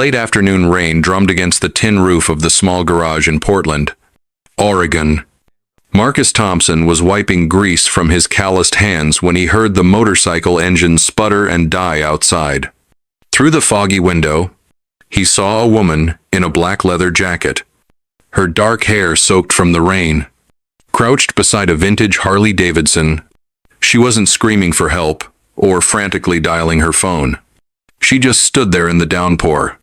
late afternoon rain drummed against the tin roof of the small garage in Portland, Oregon. Marcus Thompson was wiping grease from his calloused hands when he heard the motorcycle engine sputter and die outside. Through the foggy window, he saw a woman in a black leather jacket, her dark hair soaked from the rain, crouched beside a vintage Harley Davidson. She wasn't screaming for help or frantically dialing her phone. She just stood there in the downpour,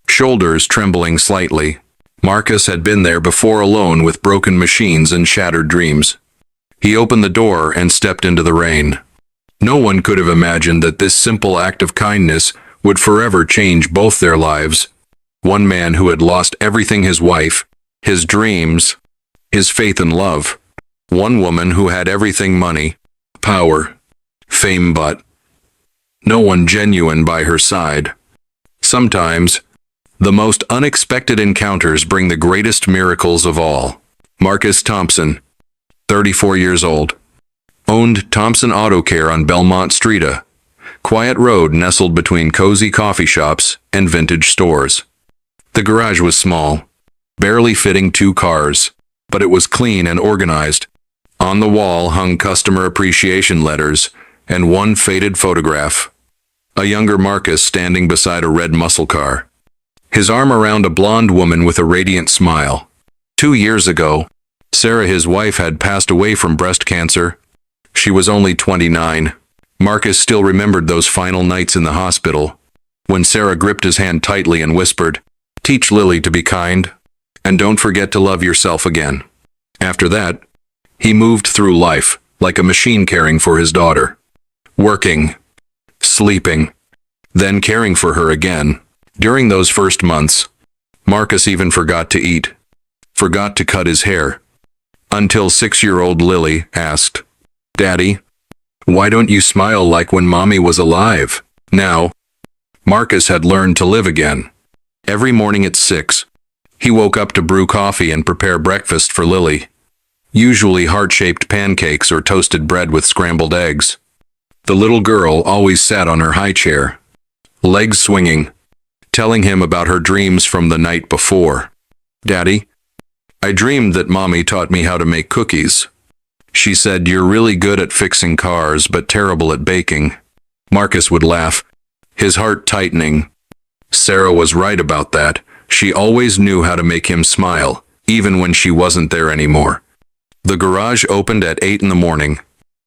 shoulders trembling slightly. Marcus had been there before alone with broken machines and shattered dreams. He opened the door and stepped into the rain. No one could have imagined that this simple act of kindness would forever change both their lives. One man who had lost everything: his wife, his dreams, his faith and love. One woman who had everything: money, power, fame, but no one genuine by her side. Sometimes, the most unexpected encounters bring the greatest miracles of all. Marcus Thompson, 34 years old, owned Thompson Auto Care on Belmont Street, a quiet road nestled between cozy coffee shops and vintage stores. The garage was small, barely fitting 2 cars, but it was clean and organized. On the wall hung customer appreciation letters and one faded photograph: a younger Marcus standing beside a red muscle car, his arm around a blonde woman with a radiant smile. 2 years ago, Sarah, his wife, had passed away from breast cancer. She was only 29. Marcus still remembered those final nights in the hospital, when Sarah gripped his hand tightly and whispered, "Teach Lily to be kind, and don't forget to love yourself again." After that, he moved through life like a machine, caring for his daughter, working, sleeping, then caring for her again. During those first months, Marcus even forgot to eat, forgot to cut his hair, until 6-year-old Lily asked, "Daddy, why don't you smile like when Mommy was alive?" Now, Marcus had learned to live again. Every morning at 6, he woke up to brew coffee and prepare breakfast for Lily, usually heart-shaped pancakes or toasted bread with scrambled eggs. The little girl always sat on her high chair, legs swinging, telling him about her dreams from the night before. "Daddy, I dreamed that Mommy taught me how to make cookies. She said, 'You're really good at fixing cars, but terrible at baking.'" Marcus would laugh, his heart tightening. Sarah was right about that. She always knew how to make him smile, even when she wasn't there anymore. The garage opened at 8 in the morning.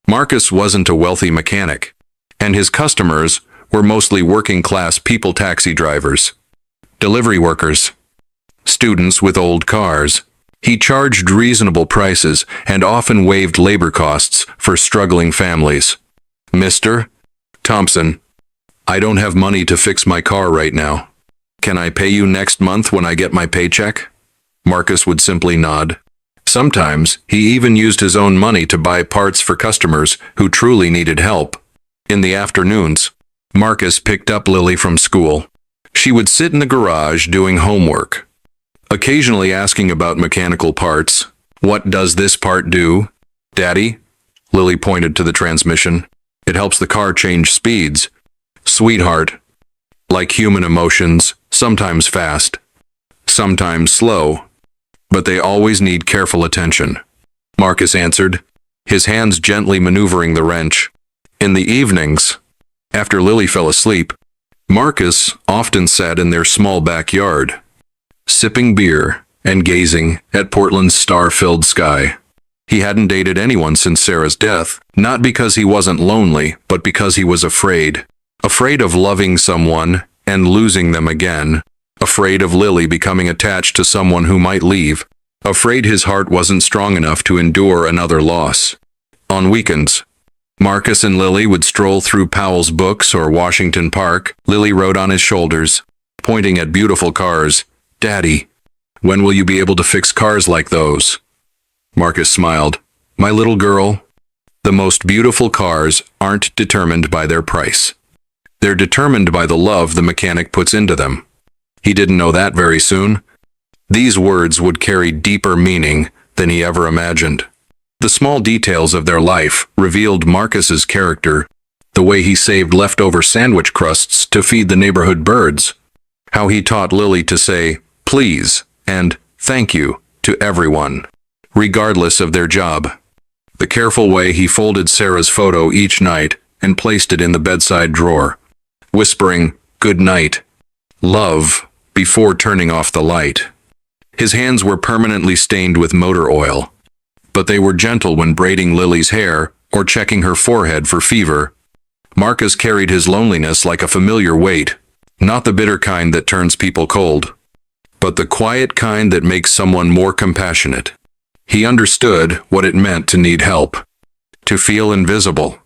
Marcus wasn't a wealthy mechanic, and his customers were mostly working-class people: taxi drivers, delivery workers, students with old cars. He charged reasonable prices and often waived labor costs for struggling families. "Mr. Thompson, I don't have money to fix my car right now. Can I pay you next month when I get my paycheck?" Marcus would simply nod. Sometimes, he even used his own money to buy parts for customers who truly needed help. In the afternoons, Marcus picked up Lily from school. She would sit in the garage doing homework, occasionally asking about mechanical parts. "What does this part do, Daddy?" Lily pointed to the transmission. "It helps the car change speeds." "Sweetheart, like human emotions, sometimes fast, sometimes slow, but they always need careful attention," Marcus answered, his hands gently maneuvering the wrench. In the evenings, after Lily fell asleep, Marcus often sat in their small backyard, sipping beer and gazing at Portland's star-filled sky. He hadn't dated anyone since Sarah's death, not because he wasn't lonely, but because he was afraid. Afraid of loving someone and losing them again. Afraid of Lily becoming attached to someone who might leave. Afraid his heart wasn't strong enough to endure another loss. On weekends, Marcus and Lily would stroll through Powell's Books or Washington Park. Lily rode on his shoulders, pointing at beautiful cars. "Daddy, when will you be able to fix cars like those?" Marcus smiled. "My little girl, the most beautiful cars aren't determined by their price. They're determined by the love the mechanic puts into them." He didn't know that very soon. These words would carry deeper meaning than he ever imagined. The small details of their life revealed Marcus's character, the way he saved leftover sandwich crusts to feed the neighborhood birds, How he taught Lily to say, please, and thank you, to everyone, regardless of their job. The careful way he folded Sarah's photo each night and placed it in the bedside drawer, whispering, good night, love, before turning off the light. His hands were permanently stained with motor oil, but they were gentle when braiding Lily's hair or checking her forehead for fever. Marcus carried his loneliness like a familiar weight, not the bitter kind that turns people cold, but the quiet kind that makes someone more compassionate. He understood what it meant to need help, to feel invisible,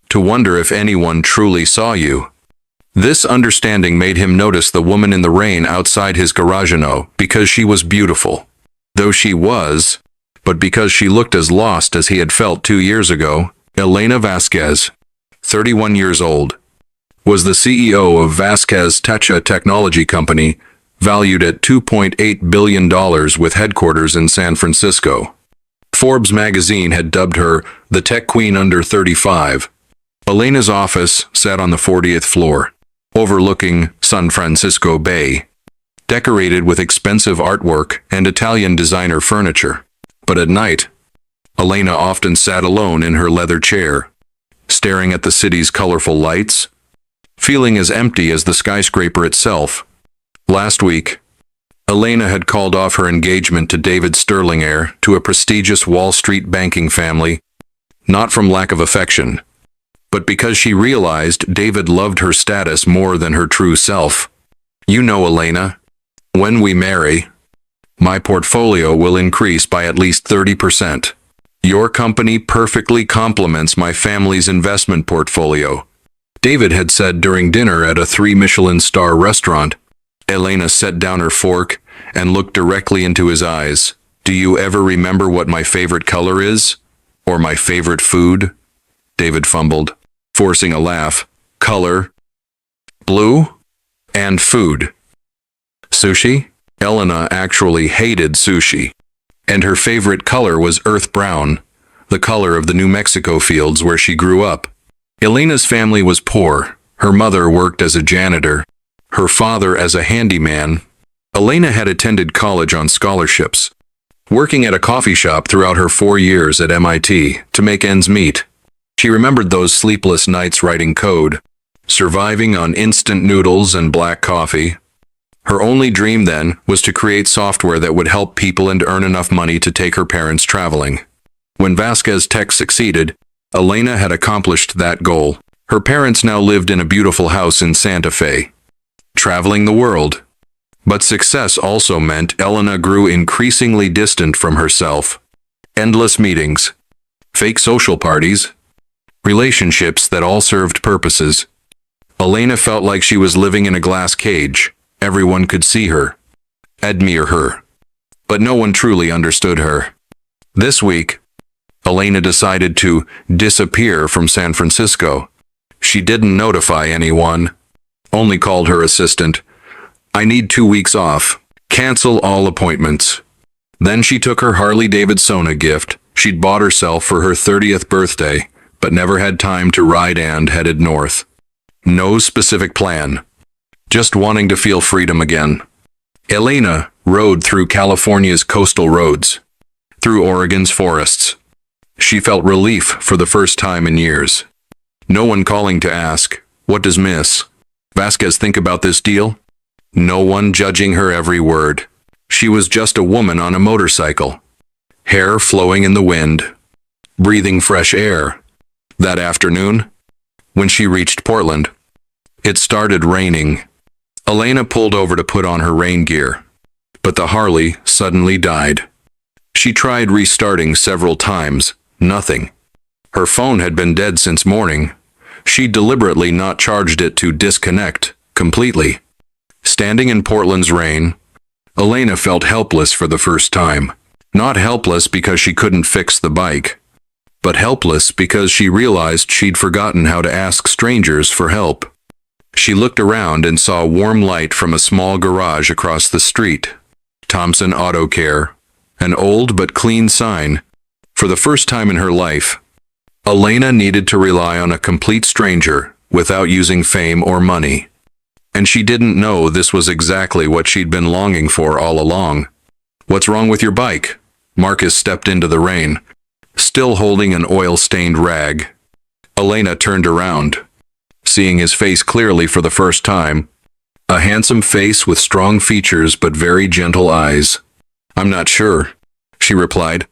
to wonder if anyone truly saw you. This understanding made him notice the woman in the rain outside his garage, because she was beautiful. Though she was, but because she looked as lost as he had felt 2 years ago. Elena Vasquez, 31 years old, was the CEO of Vasquez Techa Technology Company, valued at $2.8 billion with headquarters in San Francisco. Forbes magazine had dubbed her the tech queen under 35. Elena's office sat on the 40th floor, overlooking San Francisco Bay, decorated with expensive artwork and Italian designer furniture. But at night, Elena often sat alone in her leather chair, staring at the city's colorful lights, feeling as empty as the skyscraper itself. Last week, Elena had called off her engagement to David Sterling, heir to a prestigious Wall Street banking family, not from lack of affection, but because she realized David loved her status more than her true self. You know, Elena, when we marry, my portfolio will increase by at least 30%. Your company perfectly complements my family's investment portfolio, David had said during dinner at a 3-Michelin-star restaurant. Elena set down her fork and looked directly into his eyes. Do you ever remember what my favorite color is? Or my favorite food? David fumbled, forcing a laugh. Color, blue, and food. Sushi? Elena actually hated sushi, and her favorite color was earth brown, the color of the New Mexico fields where she grew up. Elena's family was poor. Her mother worked as a janitor, her father as a handyman. Elena had attended college on scholarships, working at a coffee shop throughout her 4 years at MIT to make ends meet. She remembered those sleepless nights writing code, surviving on instant noodles and black coffee. Her only dream then was to create software that would help people and earn enough money to take her parents traveling. When Vasquez Tech succeeded, Elena had accomplished that goal. Her parents now lived in a beautiful house in Santa Fe, traveling the world. But success also meant Elena grew increasingly distant from herself. Endless meetings, fake social parties, relationships that all served purposes. Elena felt like she was living in a glass cage. Everyone could see her, admire her, but no one truly understood her. This week, Elena decided to disappear from San Francisco. She didn't notify anyone, only called her assistant. I need 2 weeks off. Cancel all appointments. Then she took her Harley Davidson gift she'd bought herself for her 30th birthday, but never had time to ride and headed north. No specific plan. Just wanting to feel freedom again. Elena rode through California's coastal roads, through Oregon's forests. She felt relief for the first time in years. No one calling to ask, what does Miss Vasquez think about this deal? No one judging her every word. She was just a woman on a motorcycle, hair flowing in the wind, breathing fresh air. That afternoon, when she reached Portland, it started raining. Elena pulled over to put on her rain gear, but the Harley suddenly died. She tried restarting several times, nothing. Her phone had been dead since morning. She deliberately not charged it to disconnect completely. Standing in Portland's rain, Elena felt helpless for the first time. Not helpless because she couldn't fix the bike, but helpless because she realized she'd forgotten how to ask strangers for help. She looked around and saw warm light from a small garage across the street. Thompson Auto Care, an old but clean sign. For the first time in her life, Elena needed to rely on a complete stranger without using fame or money. And she didn't know this was exactly what she'd been longing for all along. "What's wrong with your bike?" Marcus stepped into the rain, still holding an oil-stained rag. Elena turned around, seeing his face clearly for the first time. A handsome face with strong features but very gentle eyes. "I'm not sure," she replied,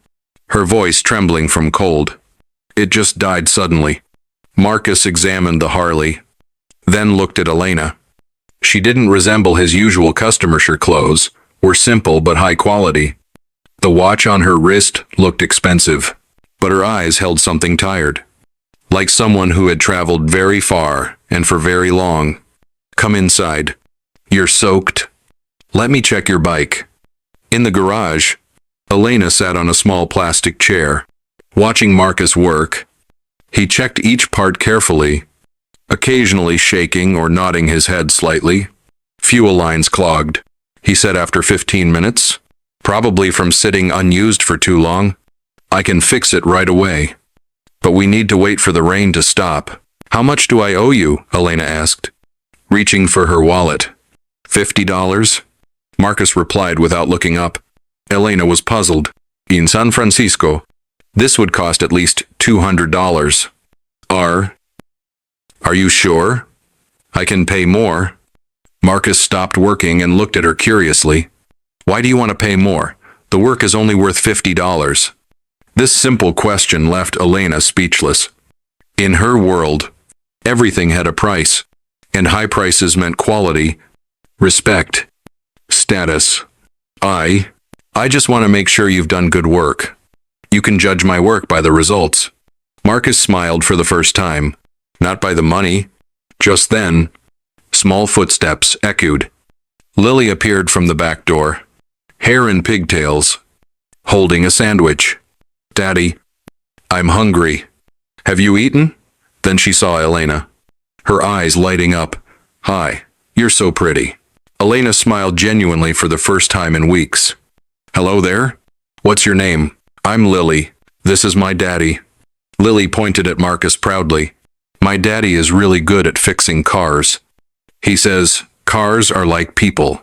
her voice trembling from cold. "It just died suddenly." Marcus examined the Harley, then looked at Elena. She didn't resemble his usual customer-shirt clothes, were simple but high quality. The watch on her wrist looked expensive, but her eyes held something tired, like someone who had traveled very far and for very long. "Come inside. You're soaked. Let me check your bike." In the garage, Elena sat on a small plastic chair, watching Marcus work. He checked each part carefully, occasionally shaking or nodding his head slightly. "Fuel lines clogged," he said after 15 minutes. "Probably from sitting unused for too long. I can fix it right away. But we need to wait for the rain to stop." "How much do I owe you?" Elena asked, reaching for her wallet. $50? Marcus replied without looking up. Elena was puzzled. "In San Francisco, this would cost at least $200. Are you sure? I can pay more." Marcus stopped working and looked at her curiously. "Why do you want to pay more? The work is only worth $50. This simple question left Elena speechless. In her world, everything had a price, and high prices meant quality, respect, status. I just want to make sure you've done good work. You can judge my work by the results." Marcus smiled for the first time. Not by the money. Just then, small footsteps echoed. Lily appeared from the back door, hair in pigtails, holding a sandwich. "Daddy, I'm hungry. Have you eaten?" Then she saw Elena, her eyes lighting up. "Hi, you're so pretty." Elena smiled genuinely for the first time in weeks. "Hello there. What's your name?" "I'm Lily. This is my daddy." Lily pointed at Marcus proudly. "My daddy is really good at fixing cars. He says cars are like people.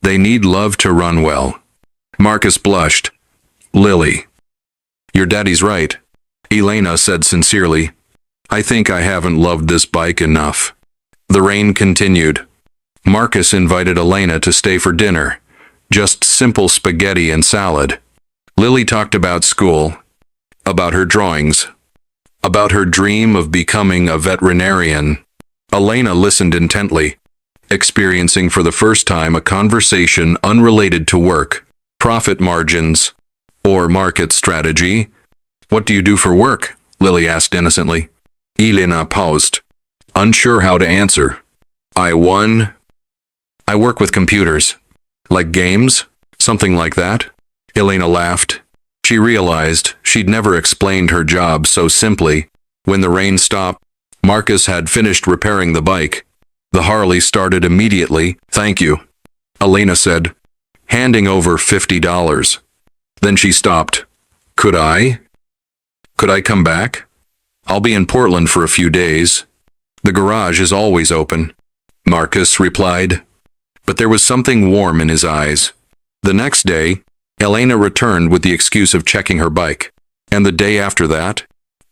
They need love to run well." Marcus blushed. "Lily, your daddy's right," Elena said sincerely. "I think I haven't loved this bike enough." The rain continued. Marcus invited Elena to stay for dinner. Just simple spaghetti and salad. Lily talked about school, about her drawings, about her dream of becoming a veterinarian. Elena listened intently, experiencing for the first time a conversation unrelated to work, profit margins, or market strategy. "What do you do for work?" Lily asked innocently. Elena paused, unsure how to answer. I work with computers. Like games? Something like that?" Elena laughed. She realized she'd never explained her job so simply. When the rain stopped, Marcus had finished repairing the bike. The Harley started immediately. "Thank you," Elena said, handing over $50. Then she stopped. Could I come back? I'll be in Portland for a few days. The garage is always open," Marcus replied. But there was something warm in his eyes. The next day, Elena returned with the excuse of checking her bike. And the day after that,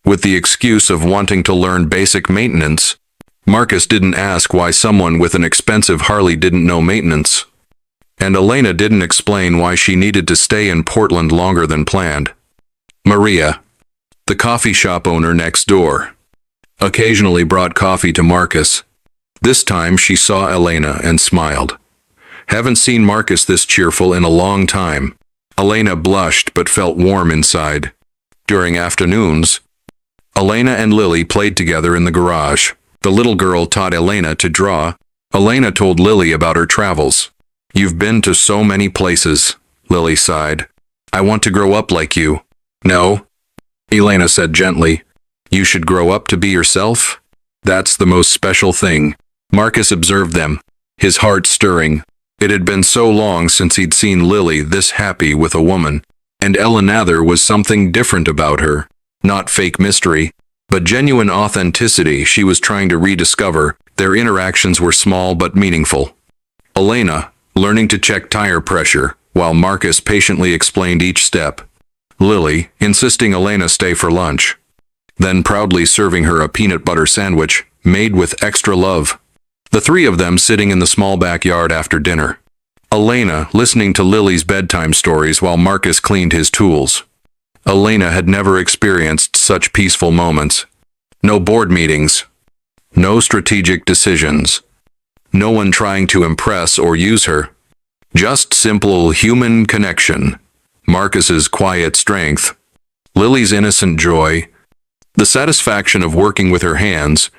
with the excuse of wanting to learn basic maintenance. Marcus didn't ask why someone with an expensive Harley didn't know maintenance. And Elena didn't explain why she needed to stay in Portland longer than planned. Maria, the coffee shop owner next door, occasionally brought coffee to Marcus. This time she saw Elena and smiled. "Haven't seen Marcus this cheerful in a long time." Elena blushed but felt warm inside. During afternoons, Elena and Lily played together in the garage. The little girl taught Elena to draw. Elena told Lily about her travels. "You've been to so many places," Lily sighed. "I want to grow up like you." "No," Elena said gently. "You should grow up to be yourself. That's the most special thing." Marcus observed them, his heart stirring. It had been so long since he'd seen Lily this happy with a woman, and Elena there was something different about her. Not fake mystery, but genuine authenticity she was trying to rediscover. Their interactions were small but meaningful. Elena, learning to check tire pressure, while Marcus patiently explained each step. Lily, insisting Elena stay for lunch. Then proudly serving her a peanut butter sandwich, made with extra love. The three of them sitting in the small backyard after dinner. Elena listening to Lily's bedtime stories while Marcus cleaned his tools. Elena had never experienced such peaceful moments. No board meetings. No strategic decisions. No one trying to impress or use her. Just simple human connection. Marcus's quiet strength. Lily's innocent joy. The satisfaction of working with her hands.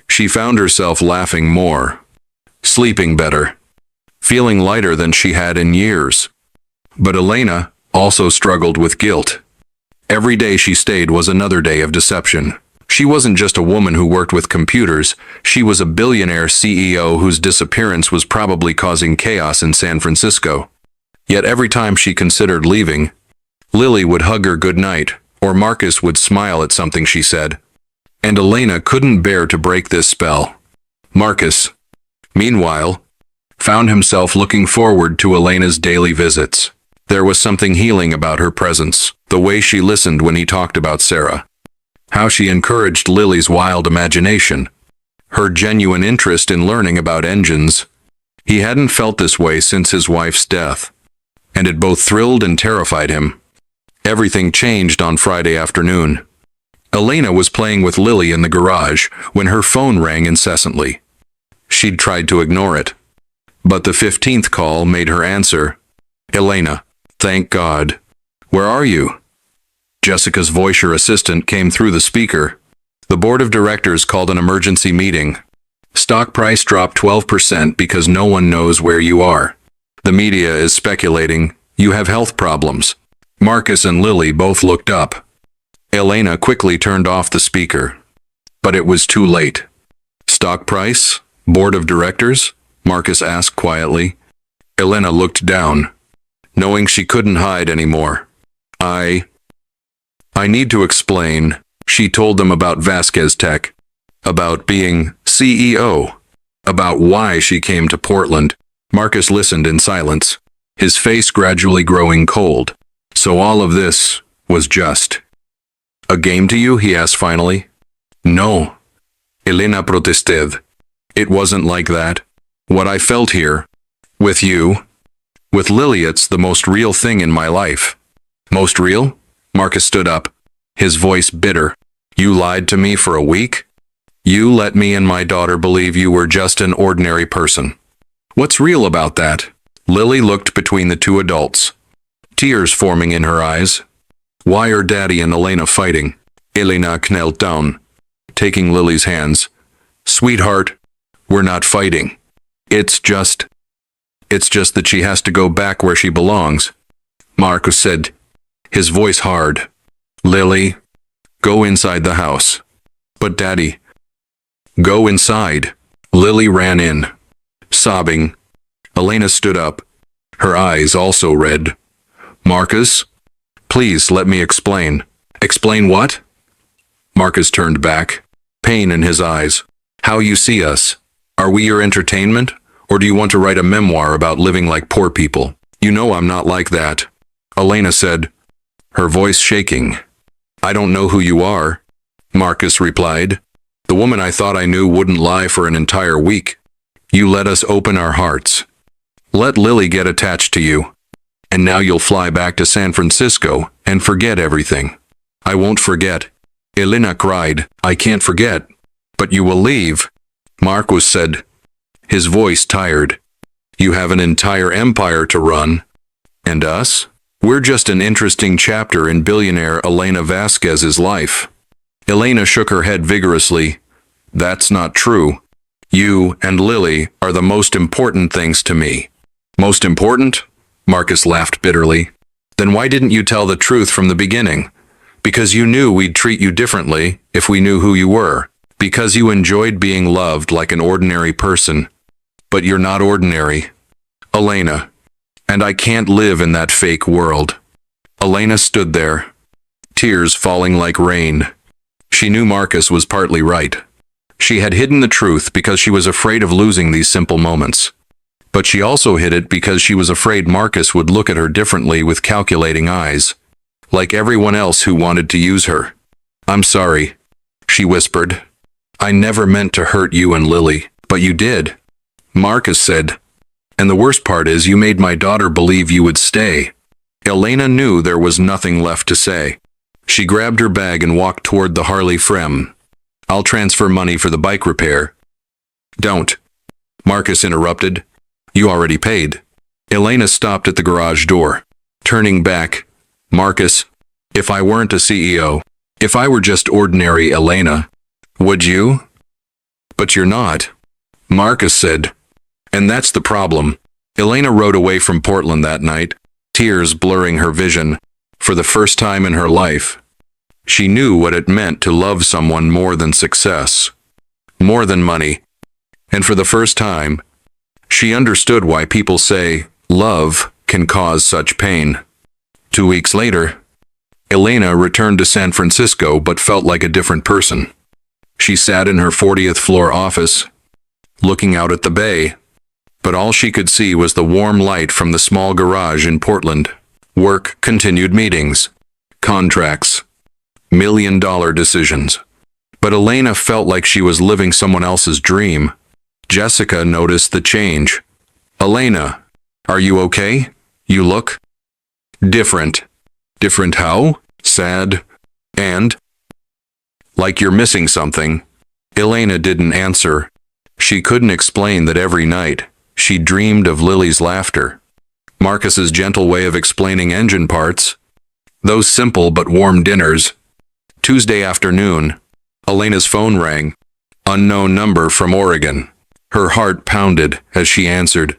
She found herself laughing more. Sleeping better. Feeling lighter than she had in years. But Elena also struggled with guilt. Every day she stayed was another day of deception. She wasn't just a woman who worked with computers, she was a billionaire CEO whose disappearance was probably causing chaos in San Francisco. Yet every time she considered leaving, Lily would hug her goodnight, or Marcus would smile at something she said. And Elena couldn't bear to break this spell. Marcus, meanwhile, found himself looking forward to Elena's daily visits. There was something healing about her presence, the way she listened when he talked about Sarah. How she encouraged Lily's wild imagination. Her genuine interest in learning about engines. He hadn't felt this way since his wife's death. And it both thrilled and terrified him. Everything changed on Friday afternoon. Elena was playing with Lily in the garage when her phone rang incessantly. She'd tried to ignore it. But the 15th call made her answer. Elena, thank God. Where are you? Jessica's voice, her assistant, came through the speaker. The board of directors called an emergency meeting. Stock price dropped 12% because no one knows where you are. The media is speculating you have health problems. Marcus and Lily both looked up. Elena quickly turned off the speaker. But it was too late. Stock price? Board of directors? Marcus asked quietly. Elena looked down, knowing she couldn't hide anymore. I need to explain. She told them about Vasquez Tech, about being CEO, about why she came to Portland. Marcus listened in silence, his face gradually growing cold. So all of this was just a game to you? He asked finally. No. Elena protested. It wasn't like that. What I felt here, with you, with Lily, it's the most real thing in my life. Most real? Marcus stood up, his voice bitter. You lied to me for a week? You let me and my daughter believe you were just an ordinary person. What's real about that? Lily looked between the two adults, tears forming in her eyes. Why are Daddy and Elena fighting? Elena knelt down, taking Lily's hands. Sweetheart, we're not fighting. It's just that she has to go back where she belongs. Marcus said, his voice hard. Lily, go inside the house. But Daddy, go inside. Lily ran in, sobbing. Elena stood up, her eyes also red. Marcus, please let me explain. Explain what? Marcus turned back, pain in his eyes. How you see us. Are we your entertainment? Or do you want to write a memoir about living like poor people? You know I'm not like that. Elena said, her voice shaking. I don't know who you are. Marcus replied. The woman I thought I knew wouldn't lie for an entire week. You let us open our hearts. Let Lily get attached to you. And now you'll fly back to San Francisco and forget everything. I won't forget. Elena cried. I can't forget. But you will leave. Marcus said, his voice tired. You have an entire empire to run. And us? We're just an interesting chapter in billionaire Elena Vasquez's life. Elena shook her head vigorously. That's not true. You and Lily are the most important things to me. Most important? Marcus laughed bitterly. Then why didn't you tell the truth from the beginning? Because you knew we'd treat you differently if we knew who you were. Because you enjoyed being loved like an ordinary person. But you're not ordinary. Elena. And I can't live in that fake world. Elena stood there, tears falling like rain. She knew Marcus was partly right. She had hidden the truth because she was afraid of losing these simple moments. But she also hid it because she was afraid Marcus would look at her differently with calculating eyes, like everyone else who wanted to use her. "I'm sorry," she whispered. "I never meant to hurt you and Lily, but you did," Marcus said. "And the worst part is you made my daughter believe you would stay." Elena knew there was nothing left to say. She grabbed her bag and walked toward the Harley Frem. "I'll transfer money for the bike repair." "Don't," Marcus interrupted. "You already paid." Elena stopped at the garage door. Turning back, "Marcus, if I weren't a CEO, if I were just ordinary Elena, would you?" "But you're not," Marcus said. "And that's the problem." Elena rode away from Portland that night, tears blurring her vision. For the first time in her life, she knew what it meant to love someone more than success, more than money. And for the first time, she understood why people say love can cause such pain. 2 weeks later, Elena returned to San Francisco but felt like a different person. She sat in her 40th floor office, looking out at the bay, but all she could see was the warm light from the small garage in Portland. Work continued: meetings, contracts, million-dollar decisions. But Elena felt like she was living someone else's dream. Jessica noticed the change. "Elena, are you okay? You look different." "Different how?" "Sad. And like you're missing something." Elena didn't answer. She couldn't explain that every night she dreamed of Lily's laughter, Marcus's gentle way of explaining engine parts, those simple but warm dinners. Tuesday afternoon, Elena's phone rang. Unknown number from Oregon. Her heart pounded as she answered.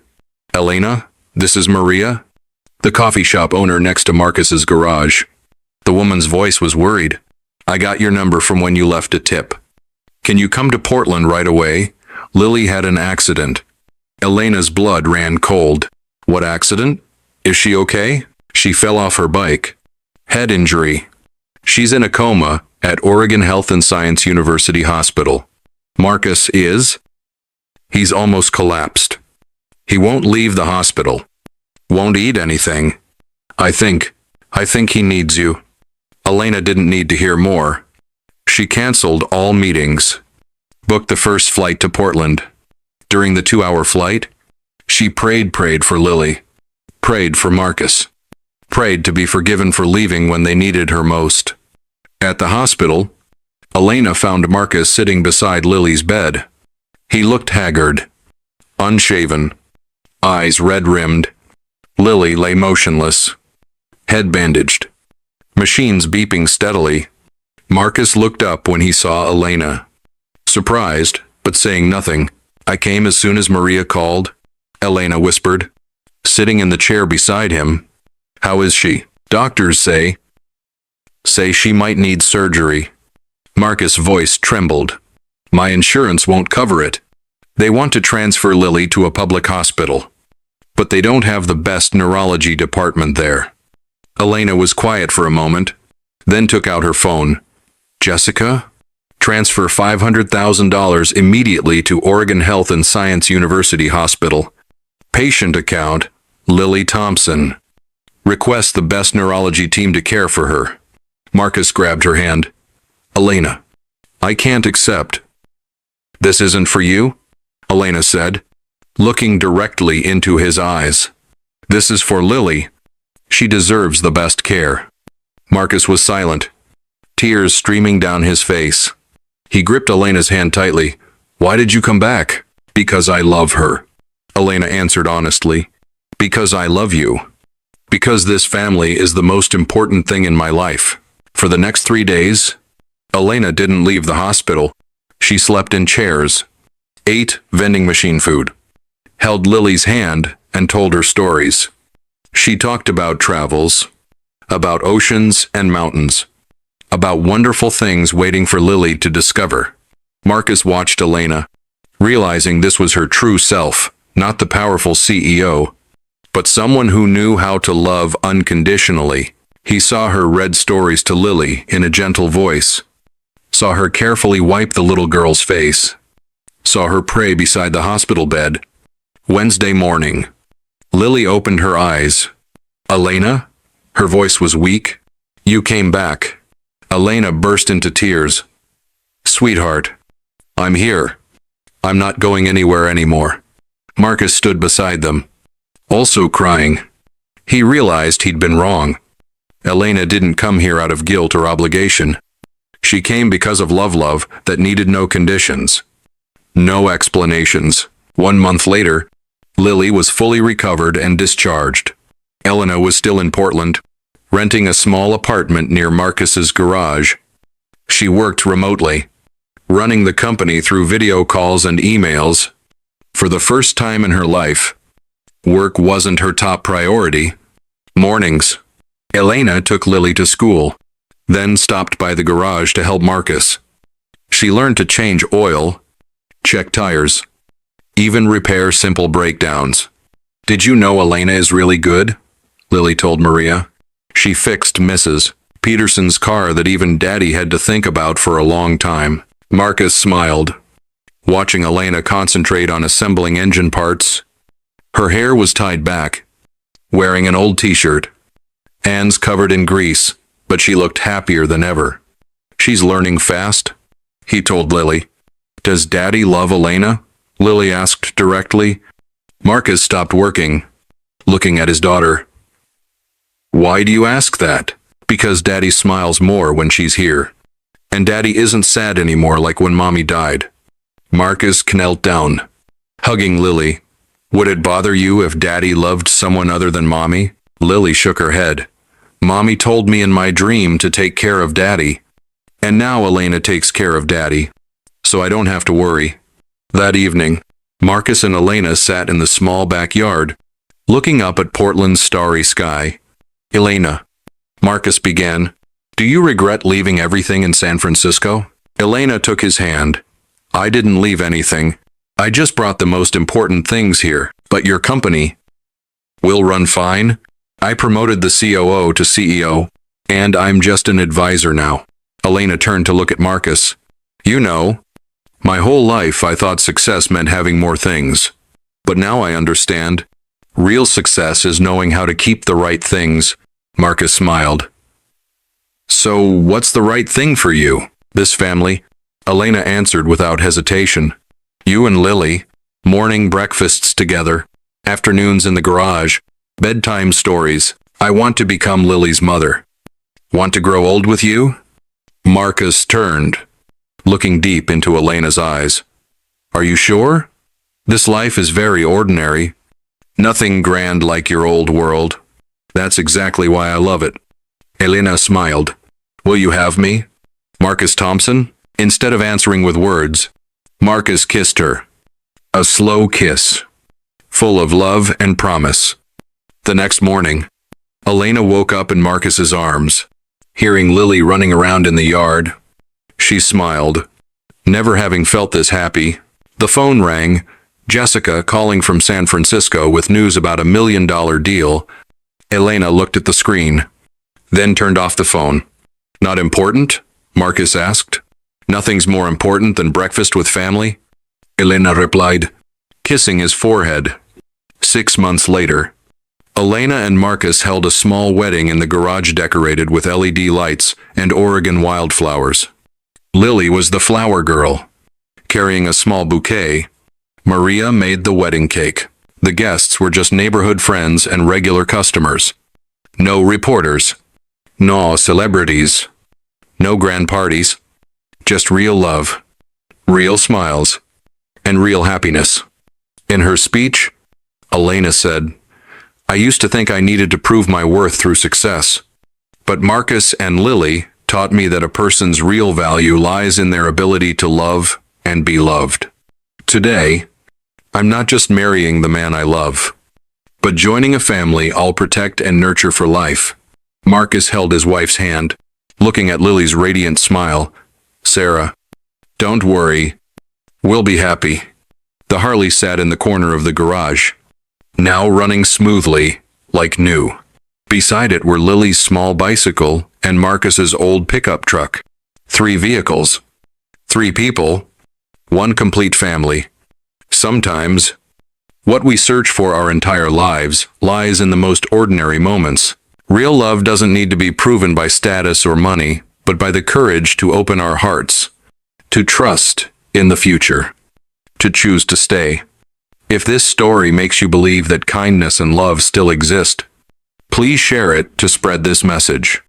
"Elena, this is Maria," the coffee shop owner next to Marcus's garage. The woman's voice was worried. "I got your number from when you left a tip. Can you come to Portland right away? Lily had an accident." Elena's blood ran cold. "What accident? Is she okay?" "She fell off her bike. Head injury. She's in a coma at Oregon Health and Science University Hospital." "Marcus is?" "He's almost collapsed. He won't leave the hospital. Won't eat anything. I think he needs you." Elena didn't need to hear more. She canceled all meetings, booked the first flight to Portland. During the 2-hour flight, she prayed for Lily, prayed for Marcus, prayed to be forgiven for leaving when they needed her most. At the hospital, Elena found Marcus sitting beside Lily's bed. He looked haggard, unshaven, eyes red-rimmed. Lily lay motionless, head bandaged, machines beeping steadily. Marcus looked up when he saw Elena, surprised, but saying nothing. "I came as soon as Maria called," Elena whispered, sitting in the chair beside him. "How is she?" "Doctors say she might need surgery." Marcus' voice trembled. "My insurance won't cover it. They want to transfer Lily to a public hospital, but they don't have the best neurology department there." Elena was quiet for a moment, then took out her phone. "Jessica? Transfer $500,000 immediately to Oregon Health and Science University Hospital. Patient account, Lily Thompson. Request the best neurology team to care for her." Marcus grabbed her hand. "Elena, I can't accept." "This isn't for you?" Elena said, looking directly into his eyes. "This is for Lily. She deserves the best care." Marcus was silent, tears streaming down his face. He gripped Elena's hand tightly. "Why did you come back?" "Because I love her," Elena answered honestly. "Because I love you. Because this family is the most important thing in my life." For the next 3 days, Elena didn't leave the hospital. She slept in chairs, ate vending machine food, held Lily's hand, and told her stories. She talked about travels, about oceans and mountains, about wonderful things waiting for Lily to discover. Marcus watched Elena, realizing this was her true self, not the powerful CEO, but someone who knew how to love unconditionally. He saw her read stories to Lily in a gentle voice. saw her carefully wipe the little girl's face, saw her pray beside the hospital bed. Wednesday morning. Lily opened her eyes. Elena? Her voice was weak. You came back. Elena burst into tears. Sweetheart, I'm here. I'm not going anywhere anymore. Marcus stood beside them, also crying. He realized he'd been wrong. Elena didn't come here out of guilt or obligation. She came because of love that needed no conditions. No explanations. 1 month later, Lily was fully recovered and discharged. Elena was still in Portland, renting a small apartment near Marcus's garage. She worked remotely, running the company through video calls and emails. For the first time in her life, work wasn't her top priority. Mornings. Elena took Lily to school, then stopped by the garage to help Marcus. She learned to change oil, check tires, even repair simple breakdowns. Did you know Elena is really good? Lily told Maria. She fixed Mrs. Peterson's car that even Daddy had to think about for a long time. Marcus smiled, watching Elena concentrate on assembling engine parts. Her hair was tied back, wearing an old t-shirt, hands covered in grease, but she looked happier than ever. She's learning fast, he told Lily. Does Daddy love Elena? Lily asked directly. Marcus stopped working, looking at his daughter. Why do you ask that? Because Daddy smiles more when she's here. And Daddy isn't sad anymore like when Mommy died. Marcus knelt down, hugging Lily. Would it bother you if Daddy loved someone other than Mommy? Lily shook her head. Mommy told me in my dream to take care of Daddy. And now Elena takes care of Daddy, so I don't have to worry. That evening, Marcus and Elena sat in the small backyard, looking up at Portland's starry sky. Elena, Marcus began, do you regret leaving everything in San Francisco? Elena took his hand. I didn't leave anything. I just brought the most important things here. But your company will run fine. I promoted the COO to CEO, and I'm just an advisor now. Elena turned to look at Marcus. You know, my whole life I thought success meant having more things. But now I understand. Real success is knowing how to keep the right things. Marcus smiled. So what's the right thing for you? This family? Elena answered without hesitation. You and Lily, morning breakfasts together, afternoons in the garage, bedtime stories. I want to become Lily's mother. Want to grow old with you? Marcus turned, looking deep into Elena's eyes. Are you sure? This life is very ordinary. Nothing grand like your old world. That's exactly why I love it. Elena smiled. Will you have me? Marcus Thompson? Instead of answering with words, Marcus kissed her. A slow kiss, full of love and promise. The next morning, Elena woke up in Marcus's arms, hearing Lily running around in the yard. She smiled, never having felt this happy. The phone rang, Jessica calling from San Francisco with news about $1 million deal. Elena looked at the screen, then turned off the phone. Not important? Marcus asked. Nothing's more important than breakfast with family? Elena replied, kissing his forehead. 6 months later, Elena and Marcus held a small wedding in the garage decorated with LED lights and Oregon wildflowers. Lily was the flower girl, carrying a small bouquet. Maria made the wedding cake. The guests were just neighborhood friends and regular customers. No reporters. No celebrities. No grand parties. Just real love, real smiles, and real happiness. In her speech, Elena said, I used to think I needed to prove my worth through success. But Marcus and Lily taught me that a person's real value lies in their ability to love and be loved. Today, I'm not just marrying the man I love, but joining a family I'll protect and nurture for life. Marcus held his wife's hand, looking at Lily's radiant smile. Sarah, don't worry. We'll be happy. The Harley sat in the corner of the garage, now running smoothly, like new. Beside it were Lily's small bicycle and Marcus's old pickup truck. 3 vehicles, 3 people, 1 complete family. Sometimes, what we search for our entire lives lies in the most ordinary moments. Real love doesn't need to be proven by status or money, but by the courage to open our hearts, to trust in the future, to choose to stay. If this story makes you believe that kindness and love still exist, please share it to spread this message.